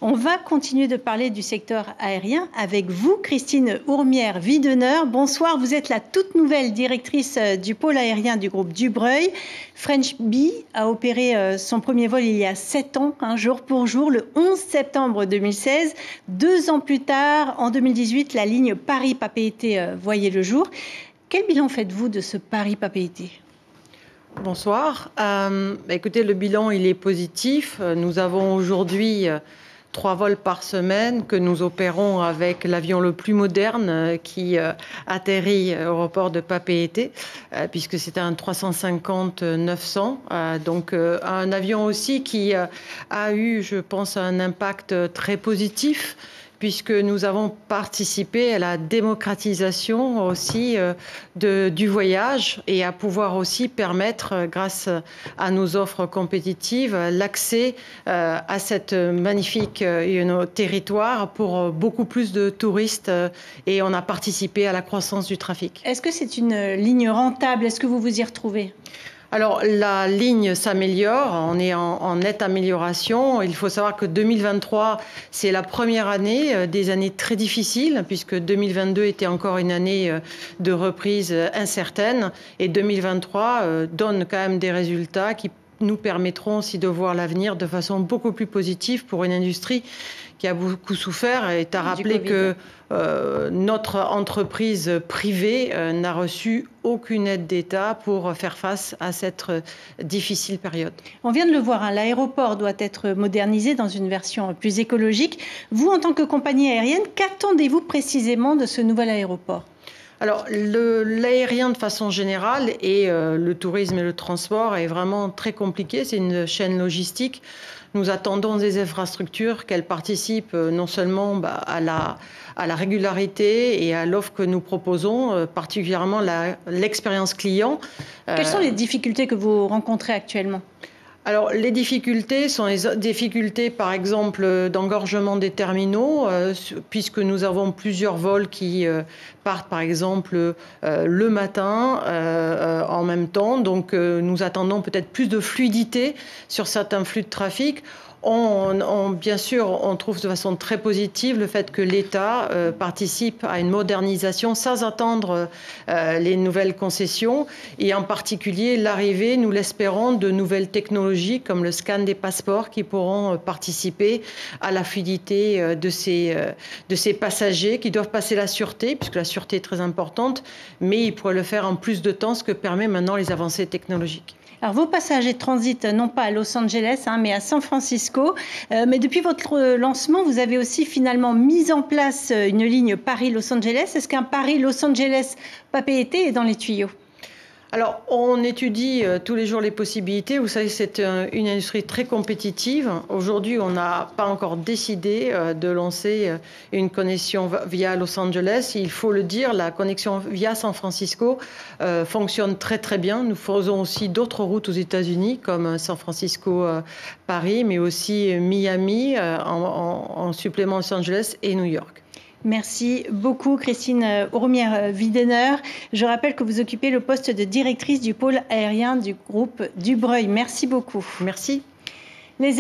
On va continuer de parler du secteur aérien avec vous, Christine Ourmière-Widener. Bonsoir, vous êtes la toute nouvelle directrice du pôle aérien du groupe Dubreuil. French Bee a opéré son premier vol il y a 7 ans, jour pour jour, le 11 septembre 2016. 2 ans plus tard, en 2018, la ligne Paris-Papeete voyait le jour. Quel bilan faites-vous de ce Paris-Papeete ? Bonsoir. Écoutez, le bilan, il est positif. Nous avons aujourd'hui 3 vols par semaine que nous opérons avec l'avion le plus moderne qui atterrit au aéroport de Papeete, puisque c'est un 350-900. Donc un avion aussi qui a eu, je pense, un impact très positif, puisque nous avons participé à la démocratisation aussi du voyage et à pouvoir aussi permettre, grâce à nos offres compétitives, l'accès à cette magnifique territoire pour beaucoup plus de touristes et on a participé à la croissance du trafic. Est-ce que c'est une ligne rentable? Est-ce que vous vous y retrouvez? Alors, la ligne s'améliore, on est en nette amélioration. Il faut savoir que 2023, c'est la première année des années très difficiles, puisque 2022 était encore une année de reprise incertaine. Et 2023 donne quand même des résultats qui nous permettront aussi de voir l'avenir de façon beaucoup plus positive pour une industrie qui a beaucoup souffert. Et à rappeler que notre entreprise privée n'a reçu aucune aide d'État pour faire face à cette difficile période. On vient de le voir, l'aéroport doit être modernisé dans une version plus écologique. Vous, en tant que compagnie aérienne, qu'attendez-vous précisément de ce nouvel aéroport ? Alors, l'aérien de façon générale et le tourisme et le transport est vraiment très compliqué. C'est une chaîne logistique. Nous attendons des infrastructures qu'elles participent non seulement à la régularité et à l'offre que nous proposons, particulièrement l'expérience client. Quelles sont les difficultés que vous rencontrez actuellement ? Alors, les difficultés sont les difficultés, par exemple, d'engorgement des terminaux, puisque nous avons plusieurs vols qui partent, par exemple, le matin en même temps. Donc, nous attendons peut-être plus de fluidité sur certains flux de trafic. Bien sûr, on trouve de façon très positive le fait que l'État participe à une modernisation sans attendre les nouvelles concessions et en particulier l'arrivée, nous l'espérons, de nouvelles technologies comme le scan des passeports qui pourront participer à la fluidité de ces passagers qui doivent passer la sûreté, puisque la sûreté est très importante, mais ils pourraient le faire en plus de temps, ce que permet maintenant les avancées technologiques. Alors, vos passagers transitent non pas à Los Angeles, mais à San Francisco. Mais depuis votre lancement, vous avez aussi finalement mis en place une ligne Paris-Los Angeles. Est-ce qu'un Paris-Los Angeles-Papeete est dans les tuyaux ? Alors, on étudie tous les jours les possibilités. Vous savez, c'est une industrie très compétitive. Aujourd'hui, on n'a pas encore décidé de lancer une connexion via Los Angeles. Il faut le dire, la connexion via San Francisco fonctionne très très bien. Nous faisons aussi d'autres routes aux États-Unis, comme San Francisco-Paris, mais aussi Miami en supplément Los Angeles et New York. Merci beaucoup, Christine Ourmière-Widener. Je rappelle que vous occupez le poste de directrice du pôle aérien du groupe Dubreuil. Merci beaucoup. Merci.